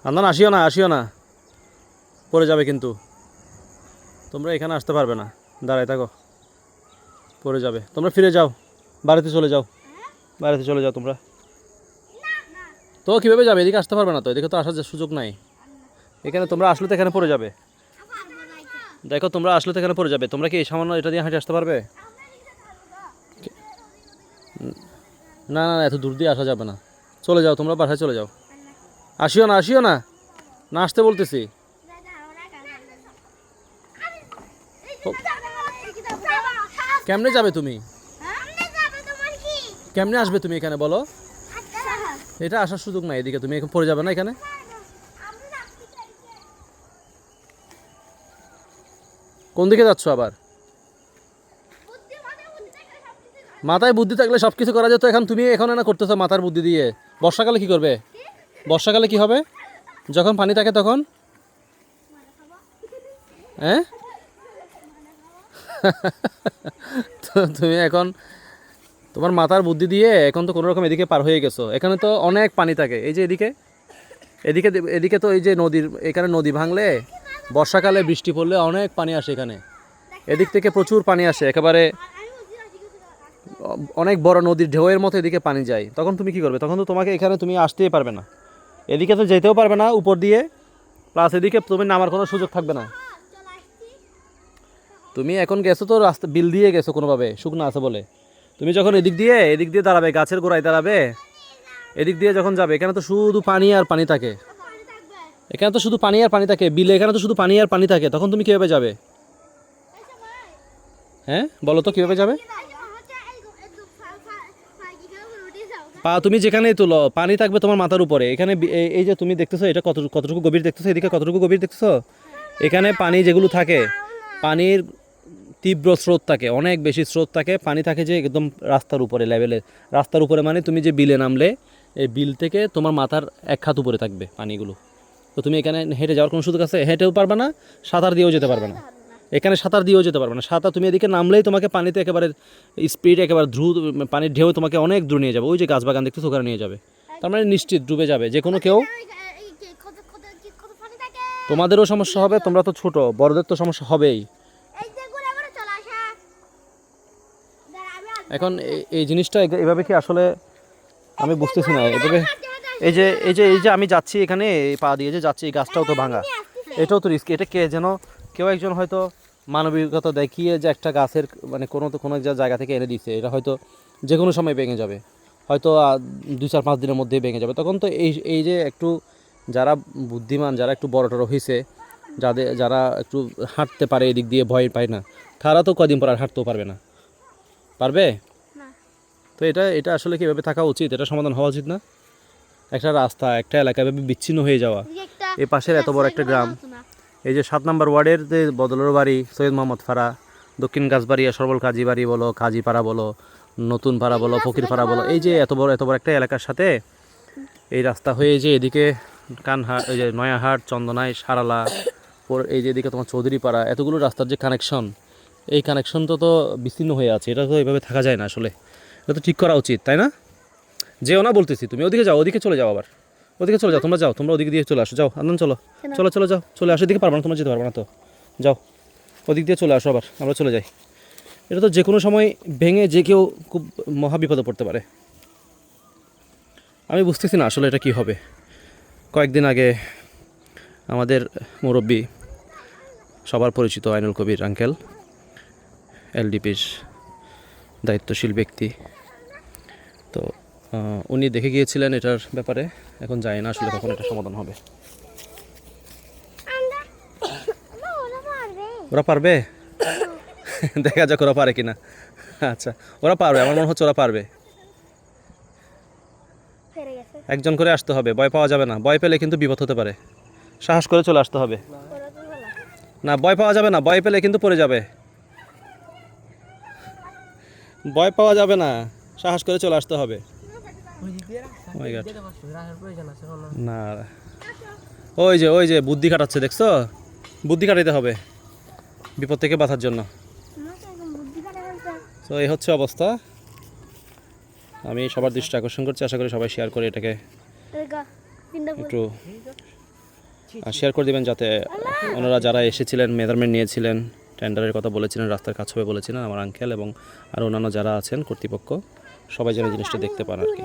আন্দান আসিও না, আসিও না, পড়ে যাবে কিন্তু। তোমরা এখানে আসতে পারবে না, দাঁড়ায় থাকো, পড়ে যাবে। তোমরা ফিরে যাও, বাড়িতে চলে যাও, বাড়িতে চলে যাও তোমরা। তো কীভাবে যাবে? এদিকে আসতে পারবে না তো, এদিকে তো আসার সুযোগ নাই। এখানে তোমরা আসলে তো এখানে পড়ে যাবে। দেখো তোমরা আসলে তো এখানে পড়ে যাবে। তোমরা কি এই সামান্য এটা দিয়ে হাঁটে আসতে পারবে? না না না, এত দূর দিয়ে আসা যাবে না। চলে যাও, তোমরা বাসায় চলে যাও। আসিও না, আসিও না, না আসতে বলতেছি। কেমনে যাবে তুমি? কেমনে আসবে তুমি এখানে বলো? এটা আসার সুযোগ নাই, এদিকে তুমি এখন পড়ে যাবে না এখানে। কোন দিকে যাচ্ছ আবার? মাথায় বুদ্ধি থাকলে সব কিছু করা যেত। এখন তুমি এখন না করতেছো মাথার বুদ্ধি দিয়ে। বর্ষাকালে কি করবে? বর্ষাকালে কি হবে যখন পানি থাকে তখন? হ্যাঁ তো তুমি এখন তোমার মাথার বুদ্ধি দিয়ে এখন তো কোনো রকম এদিকে পার হয়ে গেছো। এখানে তো অনেক পানি থাকে, এই যে এদিকে, এদিকে এদিকে তো এই যে নদীর, এখানে নদী ভাঙলে বর্ষাকালে বৃষ্টি পড়লে অনেক পানি আসে এখানে। এদিক থেকে প্রচুর পানি আসে, একেবারে অনেক বড় নদীর ঢেউয়ের মতো এদিকে পানি যায়। তখন তুমি কি করবে? তখন তো তোমাকে এখানে তুমি আসতেই পারবে না, এদিকে তো যেতেও পারবে না উপর দিয়ে, প্লাস এদিকে তুমি নামার কোনো সুযোগ থাকবে না। তুমি এখন গেছো তো রাস্তা বিল দিয়ে গেছো কোনোভাবে, শুকনো আছে বলে। তুমি যখন এদিক দিয়ে দাঁড়াবে, গাছের গোড়ায় দাঁড়াবে, এদিক দিয়ে যখন যাবে, এখানে তো শুধু পানি আর পানি থাকে। এখানে তো শুধু পানি আর পানি থাকে বিলে, এখানে তো শুধু পানি আর পানি থাকে। তখন তুমি কীভাবে যাবে? হ্যাঁ বলো তো কীভাবে যাবে? পা তুমি যেখানেই তুলো পানি থাকবে তোমার মাথার উপরে। এখানে এই যে তুমি দেখতেছো এটা কতটুকু গভীর দেখতেছো, এদিকে কতটুকু গভীর দেখতেছো। এখানে পানি যেগুলো থাকে, পানির তীব্র স্রোত থাকে, অনেক বেশি স্রোত থাকে, পানি থাকে যে একদম রাস্তার উপরে লেভেলে। রাস্তার উপরে মানে তুমি যে বিলে নামলে, এই বিল থেকে তোমার মাথার এক হাত উপরে থাকবে পানিগুলো। তো তুমি এখানে হেঁটে যাওয়ার কোনো সুযোগ আছে? হেঁটেও পারবে না, সাঁতার দিয়েও যেতে পারবে না। এখানে সাঁতার দিয়েও যেতে পারবে না। সাঁতার তুমি এদিকে নামলেই তোমাকে পানিতে একেবারে স্পিড, একেবারে দ্রুত পানির ঢেউ তোমাকে অনেক দূর নিয়ে যাবে। ওই যে গাছ বাগান দেখতেছো ওখানে নিয়ে যাবে। তার মানে নিশ্চিত ডুবে যাবে যে কোনো কেউ। তোমাদেরও সমস্যা হবে, তোমরা তো ছোট, বড়দের তো সমস্যা হবেই। এখন এই জিনিসটা এভাবে কি আসলে আমি বুঝতেছি না এভাবে। এই যে আমি যাচ্ছি এখানে, এই পা দিয়ে যে যাচ্ছি, এই গাছটাও তো ভাঙা, এটাও তো রিস্ক। এটা কে যেন কেউ একজন হয়তো মানবিকতা দেখিয়ে যে একটা গাছের মানে কোনো জায়গা থেকে এনে দিচ্ছে, এটা হয়তো যে কোনো সময় ভেঙে যাবে, হয়তো 2-4-5 দিনের মধ্যেই ভেঙে যাবে। তখন তো এই যে একটু যারা বুদ্ধিমান, যারা একটু বড় টড়ো হয়েছে, যারা একটু হাঁটতে পারে, এদিক দিয়ে ভয় পায় না, তারা তো কদিন পর আর হাঁটতেও পারবে না। পারবে? তো এটা এটা আসলে কি এভাবে থাকা উচিত? এটা সমাধান হওয়া উচিত না? একটা রাস্তা, একটা এলাকা এভাবে বিচ্ছিন্ন হয়ে যাওয়া। এই পাশের এত বড় একটা গ্রাম, এই যে 7 নম্বর ওয়ার্ডের যে বদলের বাড়ি, সৈয়দ মোহাম্মদ ফারা, দক্ষিণ গাছবাড়িয়া, সরবল কাজী বাড়ি বলো, কাজীপাড়া বলো, নতুন পাড়া বলো, ফকিরপাড়া বলো, এই যে এত বড় একটা এলাকার সাথে এই রাস্তা হয়ে যে এদিকে কানহাট, এই যে নয়াহাট, চন্দনাই, সারালা, এই যে এদিকে তোমার চৌধুরীপাড়া, এতগুলো রাস্তার যে কানেকশন, এই কানেকশনটা তো বিচ্ছিন্ন হয়ে আছে। এটা তো এইভাবে থাকা যায় না আসলে, এটা তো ঠিক করা উচিত, তাই না? যেও না বলতেছি, তুমি ওদিকে যাও, ওদিকে চলে যাও, আবার ওদিকে চলে যাও। তোমরা যাও, তোমরা ওদিকে দিয়ে চলে আসো, যাও আনন্দ, চলো চলো চলো যাও, চলে আসো। এদিকে পারবো না, তোমরা যেতে পারবো না তো, যাও ওদিক দিয়ে চলে আসো, আবার আমরা চলে যাই। এটা তো যে কোনো সময় ভেঙে যে কেউ খুব মহা বিপদে পড়তে পারে। আমি বুঝতেছি না আসলে এটা কি হবে। কয়েকদিন আগে আমাদের মুরব্বী, সবার পরিচিত আইনুল কবির আঙ্কেল, এলডিপির দায়িত্বশীল ব্যক্তি, তো উনি দেখে গিয়েছিলেন এটার ব্যাপারে। এখন জানি না আসলে কখন এটা সমাধান হবে। ওরা পারবে? দেখা যাক ওরা পারে কিনা। আচ্ছা, ওরা পারবে, আমার মনে হচ্ছে ওরা পারবে। একজন করে আসতে হবে, ভয় পাওয়া যাবে না। ভয় পেলে কিন্তু বিপদ হতে পারে। সাহস করে চলে আসতে হবে। না, ভয় পাওয়া যাবে না, ভয় পেলে কিন্তু পড়ে যাবে। ভয় পাওয়া যাবে না, সাহস করে চলে আসতে হবে। না, ওই যে বুদ্ধি কাটাচ্ছে, দেখছো? বুদ্ধি কাটাইতে হবে বিপদ থেকে বাঁচার জন্য। তো এই হচ্ছে অবস্থা। আমি সবার দৃষ্টি আকর্ষণ করছি, আশা করি সবাই শেয়ার করে এটাকে একটু শেয়ার করে দিবেন, যাতে ওনারা যারা এসেছিলেন, মেজারমেন্ট নিয়েছিলেন, টেন্ডারের কথা বলেছিলেন, রাস্তার কাজ হবে বলেছিলেন, আমার আঙ্কেল এবং আর অন্যান্য যারা আছেন কর্তৃপক্ষ, সবাই যেন জিনিসটা দেখতে পান আর কি।